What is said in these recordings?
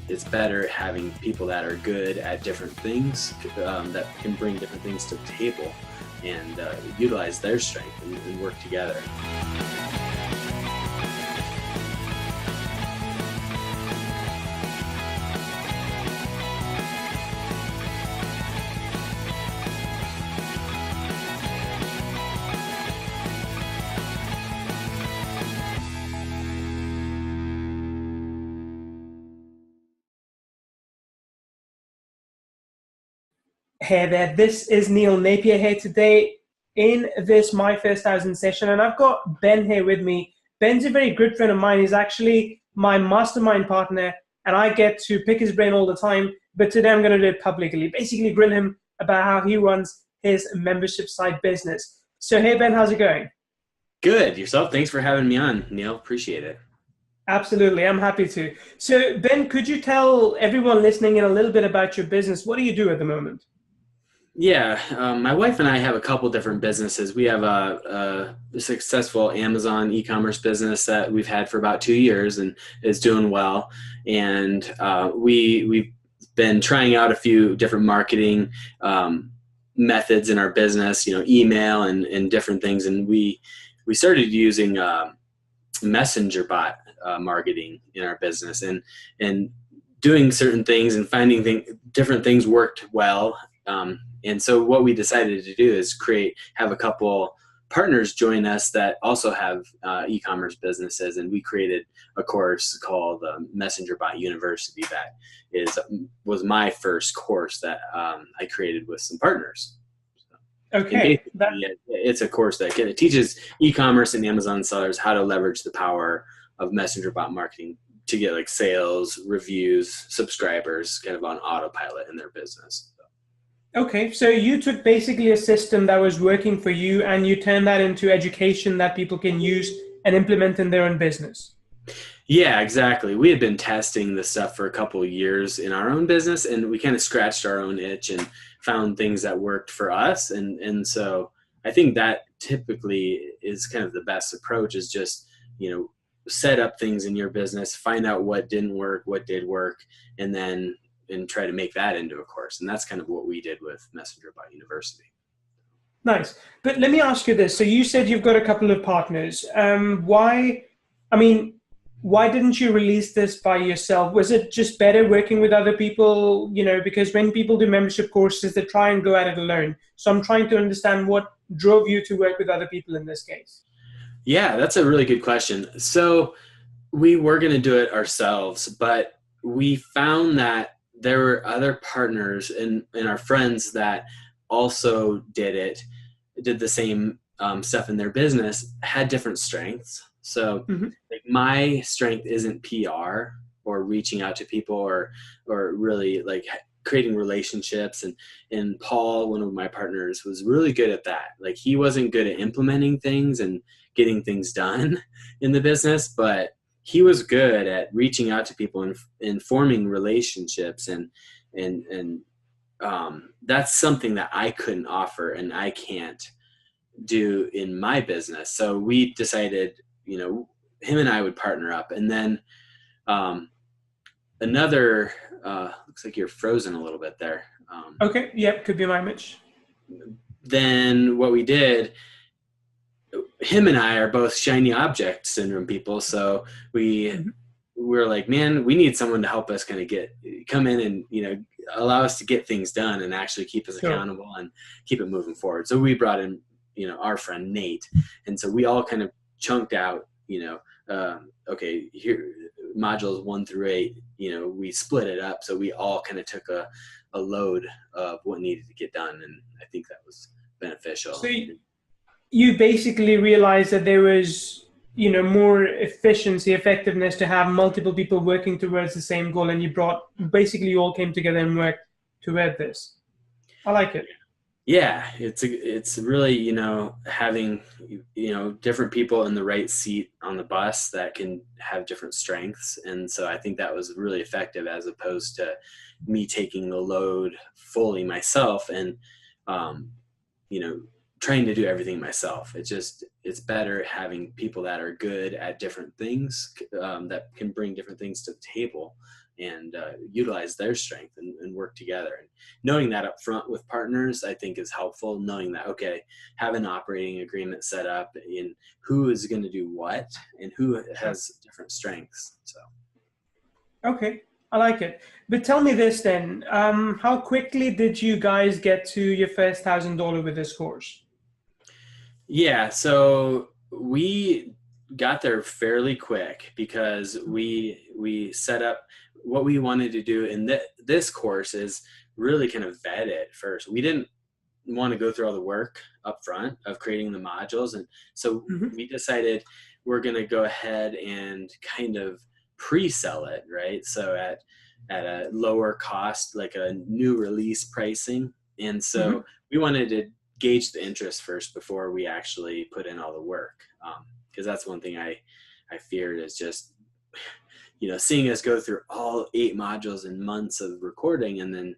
it's better having people that are good at different things, that can bring different things to the table and utilize their strength and work together. Hey there, this is Neil Napier here today in this MyFirst1000 session, and I've got Ben here with me. Ben's a very good friend of mine. He's actually my mastermind partner, and I get to pick his brain all the time, but today I'm going to do it publicly, basically grill him about how he runs his membership site business. So hey Ben, how's it going? Good. Yourself? Thanks for having me on, Neil. Appreciate it. Absolutely, I'm happy to. So Ben, could you tell everyone listening in a little bit about your business? What do you do at the moment? Yeah, my wife and I have a couple different businesses. We have a successful Amazon e-commerce business that we've had for about 2 years and is doing well. And we've been trying out a few different marketing methods in our business, email and different things. And we started using messenger bot marketing in our business and doing certain things and finding different things worked well. And so what we decided to do is have a couple partners join us that also have e-commerce businesses, and we created a course called Messenger Bot University that was my first course that I created with some partners. Okay, It's a course that it teaches e-commerce and Amazon sellers how to leverage the power of messenger bot marketing to get like sales, reviews, subscribers kind of on autopilot in their business. Okay, so you took basically a system that was working for you and you turned that into education that people can use and implement in their own business. Yeah, exactly. We had been testing this stuff for a couple of years in our own business, and we kind of scratched our own itch and found things that worked for us. And so I think that typically is kind of the best approach, is just, set up things in your business, find out what didn't work, what did work, and try to make that into a course. And that's kind of what we did with Messenger Bot University. Nice. But let me ask you this. So you said you've got a couple of partners. I mean, why didn't you release this by yourself? Was it just better working with other people? Because when people do membership courses, they try and go at it alone. So I'm trying to understand what drove you to work with other people in this case. Yeah, that's a really good question. So we were going to do it ourselves, but we found that there were other partners and our friends that also did the same stuff in their business, had different strengths. So like my strength isn't PR or reaching out to people or really like creating relationships. And Paul, one of my partners, was really good at that. Like he wasn't good at implementing things and getting things done in the business, but he was good at reaching out to people and forming relationships and that's something that I couldn't offer and I can't do in my business. So we decided, him and I would partner up. And then another, looks like you're frozen a little bit there. Okay, yep, could be my image. Then what we did, him and I are both shiny object syndrome people. So we're like, man, we need someone to help us kind of come in and, allow us to get things done and actually keep us accountable and keep it moving forward. So we brought in, our friend Nate. And so we all kind of chunked out, okay, here, modules 1 through 8, we split it up. So we all kind of took a load of what needed to get done. And I think that was beneficial. So you basically realized that there was, more efficiency, effectiveness to have multiple people working towards the same goal, and you all came together and worked toward this. I like it. Yeah, it's really, having, different people in the right seat on the bus that can have different strengths. And so I think that was really effective as opposed to me taking the load fully myself and, trying to do everything myself. It's better having people that are good at different things, that can bring different things to the table, and utilize their strength and work together. And knowing that up front with partners, I think is helpful. Knowing that, okay, have an operating agreement set up in who is going to do what and who has different strengths. So. Okay, I like it. But tell me this then, how quickly did you guys get to your first $1,000 with this course? Yeah, so we got there fairly quick because we set up what we wanted to do in this course is really kind of vet it first. We didn't want to go through all the work up front of creating the modules, and so Mm-hmm. we decided we're going to go ahead and kind of pre-sell it, right? So at a lower cost, like a new release pricing. And Mm-hmm. so we wanted to gauge the interest first before we actually put in all the work, because that's one thing I feared is just seeing us go through all 8 modules and months of recording, and then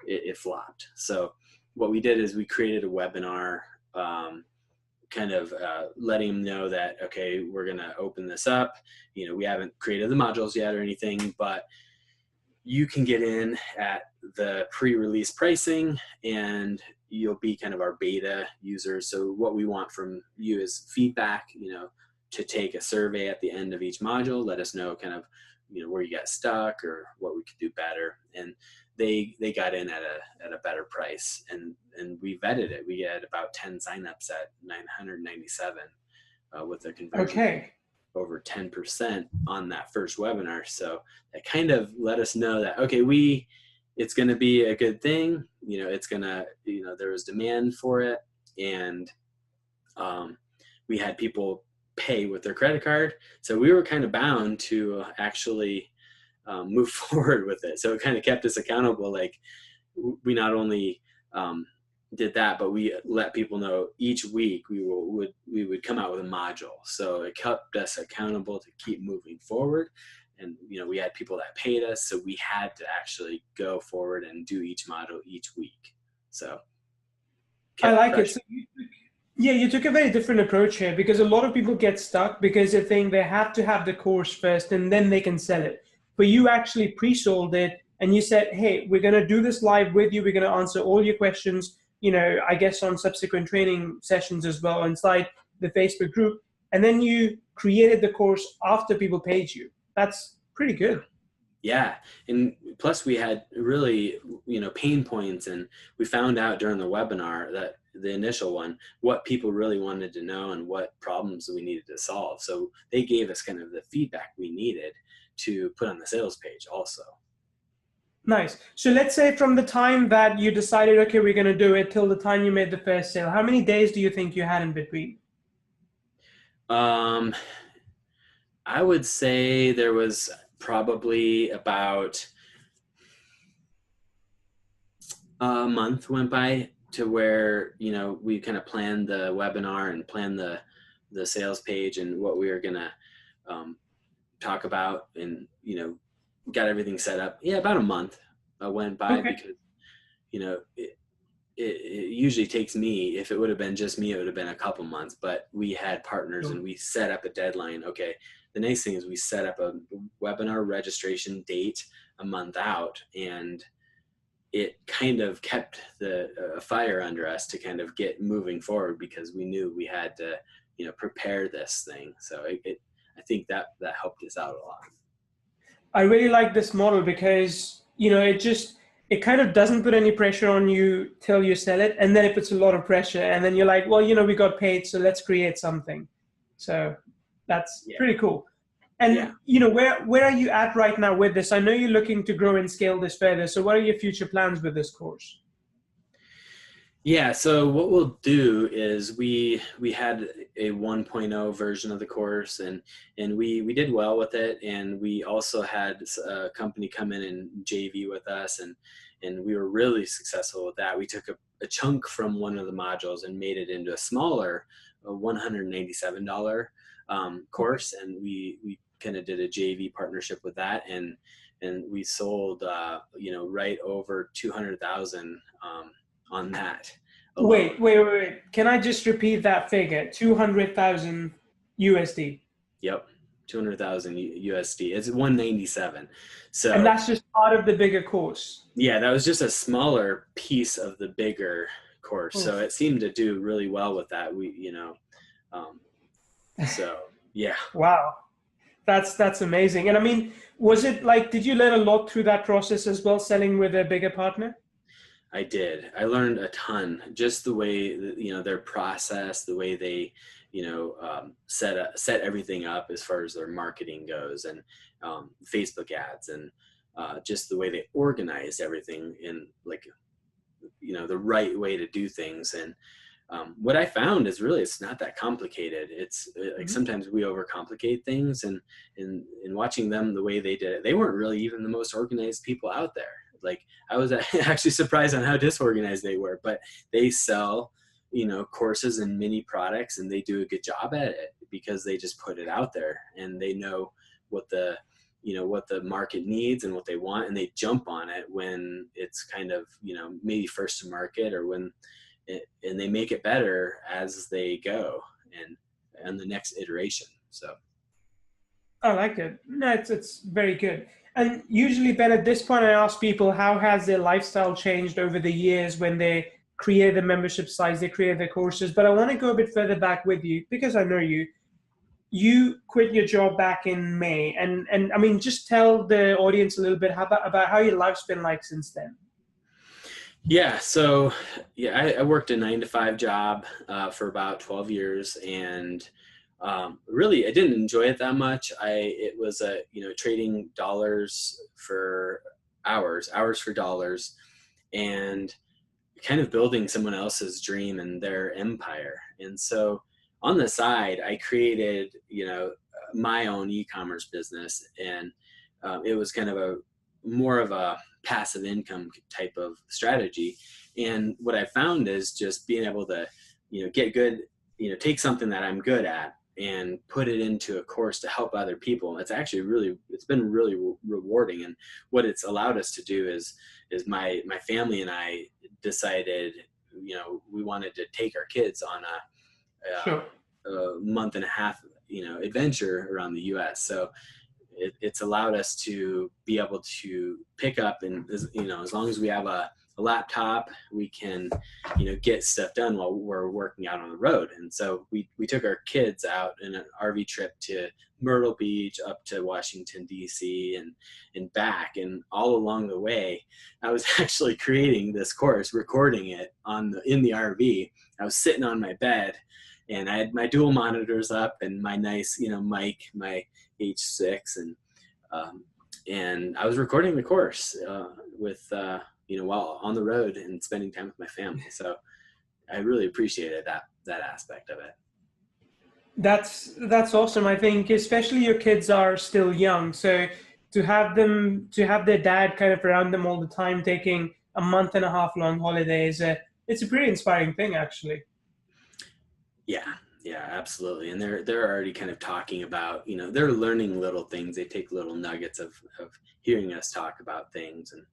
it flopped. So what we did is we created a webinar, kind of letting them know that, okay, we're going to open this up. We haven't created the modules yet or anything, but you can get in at the pre-release pricing and you'll be kind of our beta user. So what we want from you is feedback, to take a survey at the end of each module, let us know kind of, where you got stuck or what we could do better. And they got in at a better price, and we vetted it. We had about 10 signups at 997 with a conversion Okay. over 10% on that first webinar. So that kind of let us know that, okay, it's going to be a good thing. It's going to, there was demand for it. And we had people pay with their credit card. So we were kind of bound to actually move forward with it. So it kind of kept us accountable. Like we not only did that, but we let people know each week we would come out with a module. So it kept us accountable to keep moving forward. And we had people that paid us, so we had to actually go forward and do each module each week. So I kept like it. pressure. So you took a very different approach here, because a lot of people get stuck because they think they have to have the course first and then they can sell it. But you actually pre-sold it and you said, hey, we're going to do this live with you. We're going to answer all your questions, I guess on subsequent training sessions as well inside the Facebook group. And then you created the course after people paid you. That's pretty good. Yeah. And plus we had really, pain points, and we found out during the webinar, that the initial one, what people really wanted to know and what problems we needed to solve. So they gave us kind of the feedback we needed to put on the sales page also. Nice. So let's say from the time that you decided, okay, we're going to do it, till the time you made the first sale, how many days do you think you had in between? I would say there was probably about a month went by to where, we kind of planned the webinar and planned the sales page and what we were going to talk about, and, got everything set up. Yeah, about a month went by, Okay. because, it usually takes me, if it would have been just me, it would have been a couple months, but we had partners and we set up a deadline. Okay, the nice thing is we set up a webinar registration date a month out, and it kind of kept the fire under us to kind of get moving forward, because we knew we had to, prepare this thing. So I think that helped us out a lot. I really like this model because, it kind of doesn't put any pressure on you till you sell it. And then it puts a lot of pressure. And then you're like, well, we got paid, so let's create something. So that's pretty cool. And, Yeah. where are you at right now with this? I know you're looking to grow and scale this further. So what are your future plans with this course? Yeah, so what we'll do is we had a 1.0 version of the course, and we did well with it, and we also had a company come in and JV with us, and we were really successful with that. We took a chunk from one of the modules and made it into a smaller $197 course, and we kind of did a JV partnership with that, and we sold right over 200,000 on that alone. Wait. Can I just repeat that figure? 200,000 USD. Yep. 200,000 USD. It's 197. And So that's just part of the bigger course. yeah, that was just a smaller piece of the bigger course. So Oof. it seemed to do really well with that. Um, so yeah, Wow. That's amazing. And I mean, was it like, did you learn a lot through that process as well, selling with a bigger partner? I did. I learned a ton, just the way that, their process, the way they, set everything up as far as their marketing goes, and Facebook ads, and just the way they organized everything in, like, the right way to do things. And what I found is really it's not that complicated. It's like Mhm. sometimes we overcomplicate things, and in watching them the way they did it, they weren't really even the most organized people out there. Like, I was actually surprised on how disorganized they were, but they sell, courses and mini products, and they do a good job at it because they just put it out there, and they know what the what the market needs and what they want, and they jump on it when it's kind of, maybe first to market, or when and they make it better as they go, and the next iteration. So I like it. No, it's very good. And usually, Ben, at this point, I ask people how has their lifestyle changed over the years when they create the membership sites, they create their courses. But I want to go a bit further back with you because I know you. You quit your job back in May, and I mean, just tell the audience a little bit about how your life's been like since then. yeah, so yeah, I worked a 9 to 5 job for about 12 years, and really I didn't enjoy it that much. It was trading dollars for hours for dollars, and kind of building someone else's dream and their empire. And so on the side, I created, my own e-commerce business, and it was kind of a more of a passive income type of strategy. And what I found is just being able to, get good, take something that I'm good at and put it into a course to help other people. It's been really rewarding. And what it's allowed us to do is my family and I decided, we wanted to take our kids on Sure. a month and a half, adventure around the U.S. So it's allowed us to be able to pick up, and as long as we have a laptop, we can get stuff done while we're working out on the road. And so we took our kids out in an RV trip to Myrtle Beach, up to Washington DC, and back. And all along the way, I was actually creating this course, recording it in the RV. I was sitting on my bed, and I had my dual monitors up and my nice mic, my H6, and I was recording the course with while on the road and spending time with my family. So I really appreciated that aspect of it. That's awesome. I think especially your kids are still young, so to have their dad kind of around them all the time, taking a month and a half long holidays, it's a pretty inspiring thing, actually. Yeah, yeah, absolutely. And they're already kind of talking about, they're learning little things. They take little nuggets of hearing us talk about things, and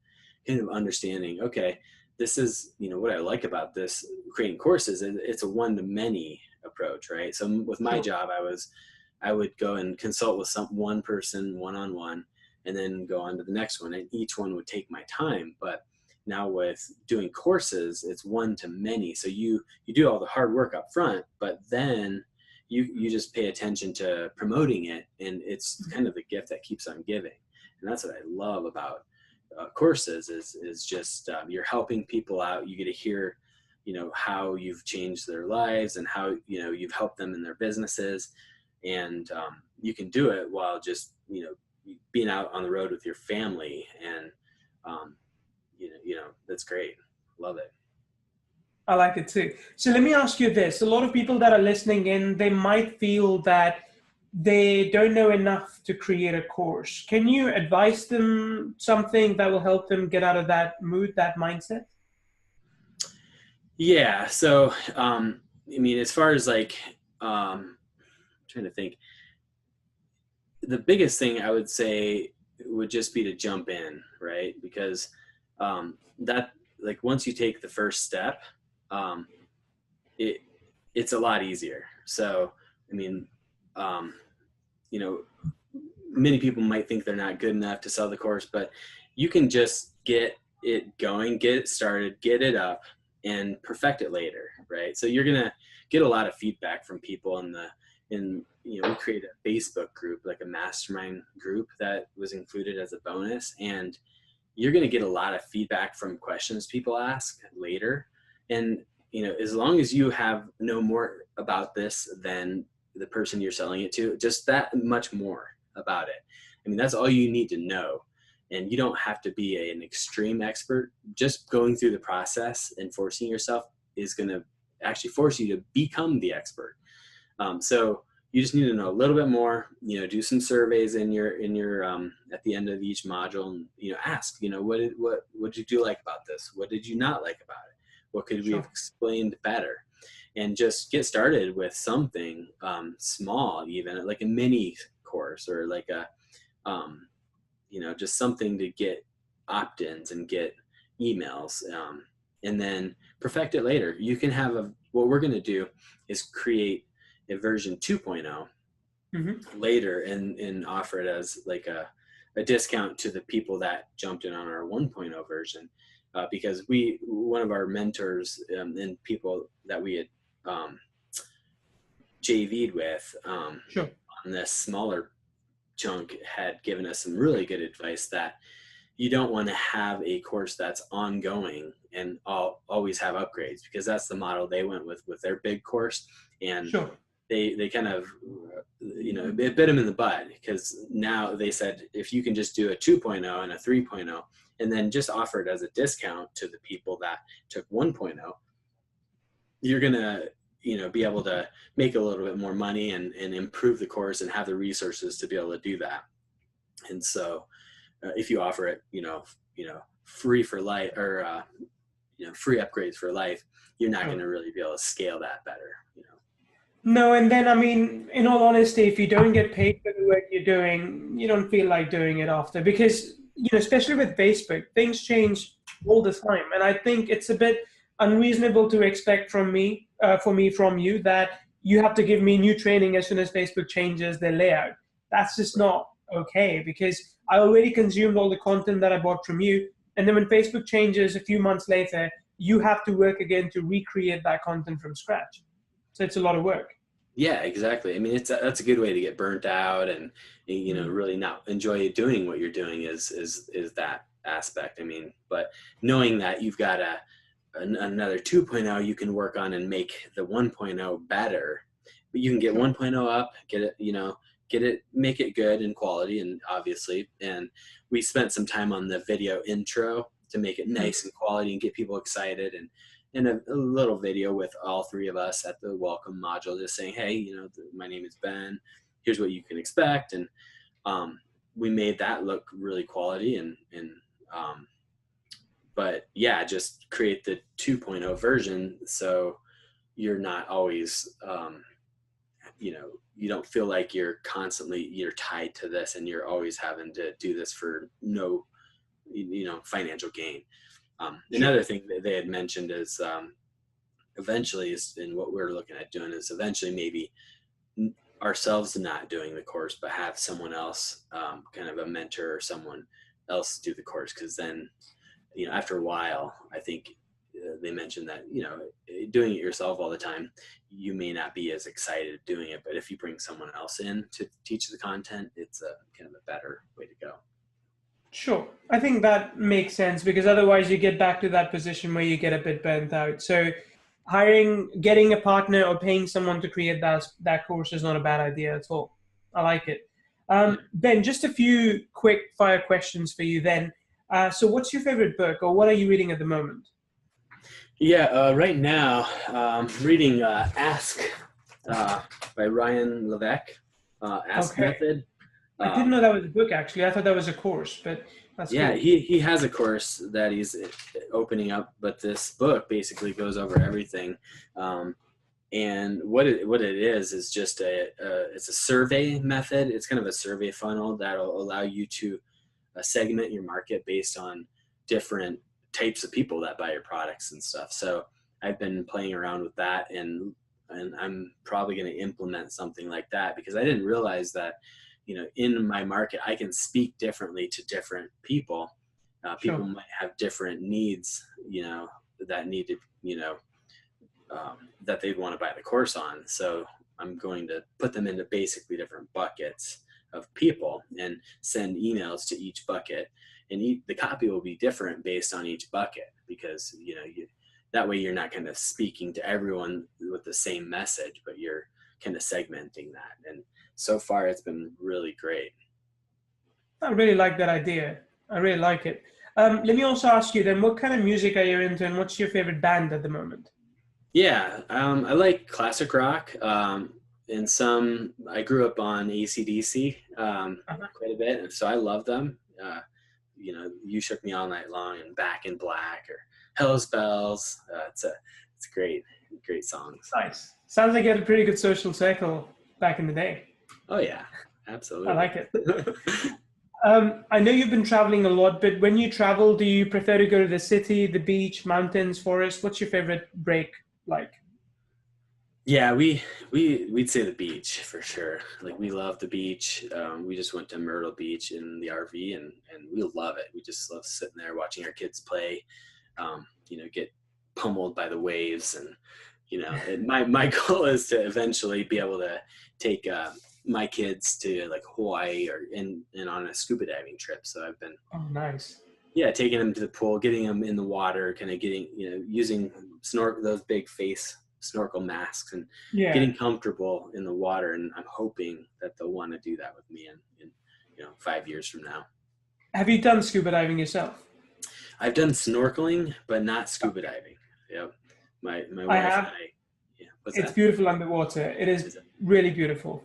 kind of understanding, okay, this is, what I like about this creating courses, and it's a one-to-many approach, right? So with my Sure. job, I would go and consult with one person one-on-one, and then go on to the next one, and each one would take my time. But now with doing courses, it's one-to-many. So you do all the hard work up front, but then you just pay attention to promoting it, and it's kind of the gift that keeps on giving. And that's what I love about courses is just you're helping people out. You get to hear how you've changed their lives, and how you've helped them in their businesses, and you can do it while just being out on the road with your family. And that's great. Love it. I like it too. So let me ask you this. A lot of people that are listening in, they might feel that they don't know enough to create a course. Can you advise them something that will help them get out of that mood, that mindset? Yeah. So I mean, as far as like trying to think, the biggest thing I would say would just be to jump in, right? Because that, like, once you take the first step, um, it it's a lot easier. So I mean, um, you know, many people might think they're not good enough to sell the course, but you can just get it going, get it started, get it up, and perfect it later, right? So you're gonna get a lot of feedback from people we created a Facebook group, like a mastermind group that was included as a bonus, and you're going to get a lot of feedback from questions people ask later. And as long as you know more about this than the person you're selling it to, just that much more about it, I mean, that's all you need to know. And you don't have to be an extreme expert. Just going through the process and forcing yourself is going to actually force you to become the expert. So you just need to know a little bit more, do some surveys in your at the end of each module, and, ask, what did you like about this? What did you not like about it? What could we have explained better? And just get started with something small, even like a mini course, or like just something to get opt-ins and get emails, and then perfect it later. You can have what we're going to do is create a version 2.0 later and offer it as like a discount to the people that jumped in on our 1.0 version, because one of our mentors and people that we had JV'd with on this smaller chunk had given us some really good advice that you don't want to have a course that's ongoing and always have upgrades, because that's the model they went with their big course. And they kind of, it bit them in the butt, because now they said, if you can just do a 2.0 and a 3.0 and then just offer it as a discount to the people that took 1.0, you're going to, be able to make a little bit more money and improve the course and have the resources to be able to do that. And so if you offer it, free for life, or, free upgrades for life, you're not going to really be able to scale that better, No, and then, I mean, in all honesty, if you don't get paid for the work you're doing, you don't feel like doing it after, because, especially with Facebook, things change all the time. And I think it's a bit unreasonable to expect from you, that you have to give me new training as soon as Facebook changes their layout. That's just not okay, because I already consumed all the content that I bought from you. And then when Facebook changes a few months later, you have to work again to recreate that content from scratch. So it's a lot of work. Yeah, exactly. I mean, that's a good way to get burnt out and really not enjoy doing what you're doing is that aspect. I mean, but knowing that you've got another 2.0 you can work on and make the 1.0 better, but you can get 1.0 up, get it, make it good in quality, and obviously, and we spent some time on the video intro to make it nice and quality and get people excited, and a little video with all three of us at the welcome module, just saying, hey, my name is Ben, here's what you can expect. And we made that look really quality, but yeah, just create the 2.0 version so you're not always you don't feel like you're tied to this and you're always having to do this for no financial gain. Another thing that they had mentioned is eventually, and what we're looking at doing is eventually maybe ourselves not doing the course, but have someone else, kind of a mentor or someone else do the course. Because then, after a while, I think they mentioned that, doing it yourself all the time, you may not be as excited doing it. But if you bring someone else in to teach the content, it's a kind of a better way to go. Sure. I think that makes sense, because otherwise you get back to that position where you get a bit burnt out. So getting a partner or paying someone to create that course is not a bad idea at all. I like it. Ben, just a few quick fire questions for you then. So what's your favorite book, or what are you reading at the moment? Yeah, right now I'm reading Ask by Ryan Levesque, Ask Method. I didn't know that was a book, actually. I thought that was a course, but that's yeah, cool. he has a course that he's opening up, but this book basically goes over everything. And what it is just it's a survey method. It's kind of a survey funnel that'll allow you to segment your market based on different types of people that buy your products and stuff. So I've been playing around with that, and I'm probably going to implement something like that, because I didn't realize that in my market, I can speak differently to different people. People Sure. might have different needs, that need to, that they'd want to buy the course on. So I'm going to put them into basically different buckets of people and send emails to each bucket. And the copy will be different based on each bucket, because, that way you're not kind of speaking to everyone with the same message, but you're kind of segmenting that. And so far it's been really great. I really like that idea. I really like it. Let me also ask you then, what kind of music are you into, and what's your favorite band at the moment? Yeah, I like classic rock. And I grew up on AC/DC Uh-huh. quite a bit, so I love them. You Shook Me All Night Long and Back in Black or Hell's Bells. It's great, great songs. Nice. Sounds like you had a pretty good social circle back in the day. Oh yeah, I absolutely. like it. I know you've been traveling a lot, but when you travel, do you prefer to go to the city, the beach, mountains, forest? What's your favorite break like? Yeah, we'd say the beach for sure. Like, we love the beach. We just went to Myrtle Beach in the RV, and we love it. We just love sitting there watching our kids play, get pummeled by the waves. And my goal is to eventually be able to take my kids to like Hawaii or and on a scuba diving trip. So I've been, Oh, nice. yeah, taking them to the pool, getting them in the water, kind of getting, using those big face snorkel masks and Yeah. getting comfortable in the water. And I'm hoping that they'll want to do that with me in 5 years from now. Have you done scuba diving yourself? I've done snorkeling, but not scuba diving. Yep. My I wife and have. I, yeah. What's It's that? beautiful underwater. It is Is it? really beautiful.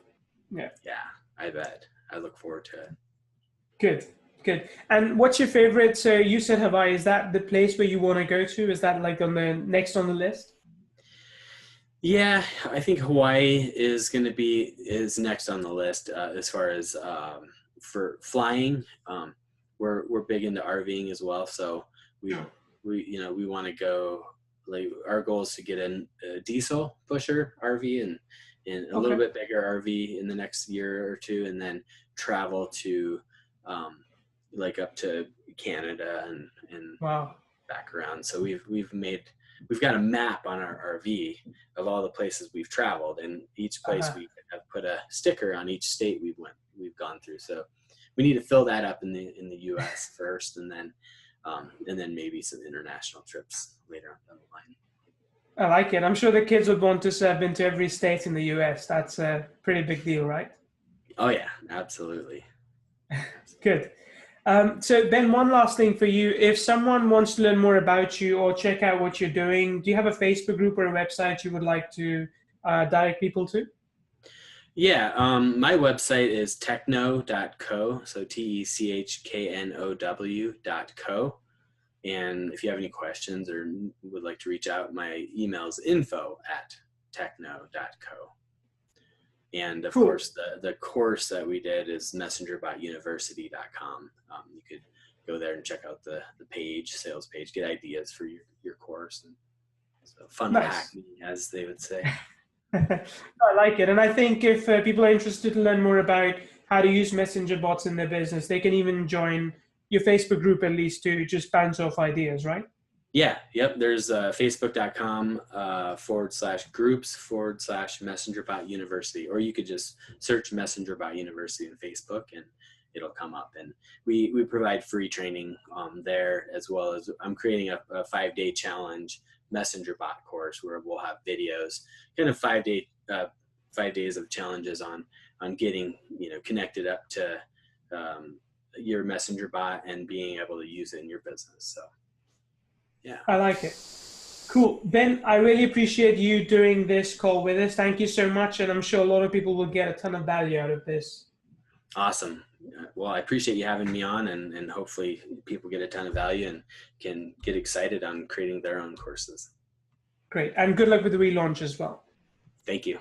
Yeah. Yeah, I bet. I look forward to it. Good. Good. And what's your favorite? So you said Hawaii. Is that the place where you want to go to? Is that like on the next on the list? Yeah, I think Hawaii is next on the list as far as for flying. We're big into RVing as well, so we Sure. we want to go. Like, our goal is to get a diesel pusher RV and a little Okay. bit bigger RV in the next year or two, and then travel to like up to Canada and Wow. back around. So we've got a map on our RV of all the places we've traveled, and each place Uh-huh. we have put a sticker on each state we've gone through. So we need to fill that up in the US first, and then maybe some international trips later on down the line. I like it. I'm sure the kids would want to have been to every state in the US. That's a pretty big deal, right? Oh yeah, absolutely. Good. So Ben, one last thing for you. If someone wants to learn more about you or check out what you're doing, do you have a Facebook group or a website you would like to direct people to? Yeah, my website is techno.co, so technow.co. And if you have any questions or would like to reach out, my email is info@techno.co. And of Cool. course, the course that we did is messengerbotuniversity.com. You could go there and check out the page, sales page, get ideas for your course. And so funnel hack Nice. me, as they would say. I like it. And I think if people are interested to learn more about how to use messenger bots in their business, they can even join your Facebook group at least to just bounce off ideas, right? Yeah, yep. There's facebook.com /groups/ University, or you could just search Messengerbot University in Facebook and it'll come up. And we provide free training there, as well as I'm creating a 5-day challenge Messengerbot course where we'll have videos, kind of 5 days of challenges on getting connected up to your messenger bot and being able to use it in your business. So yeah. I like it. Cool. Ben, I really appreciate you doing this call with us. Thank you so much. And I'm sure a lot of people will get a ton of value out of this. Awesome. Well, I appreciate you having me on, and hopefully people get a ton of value and can get excited on creating their own courses. Great. And good luck with the relaunch as well. Thank you.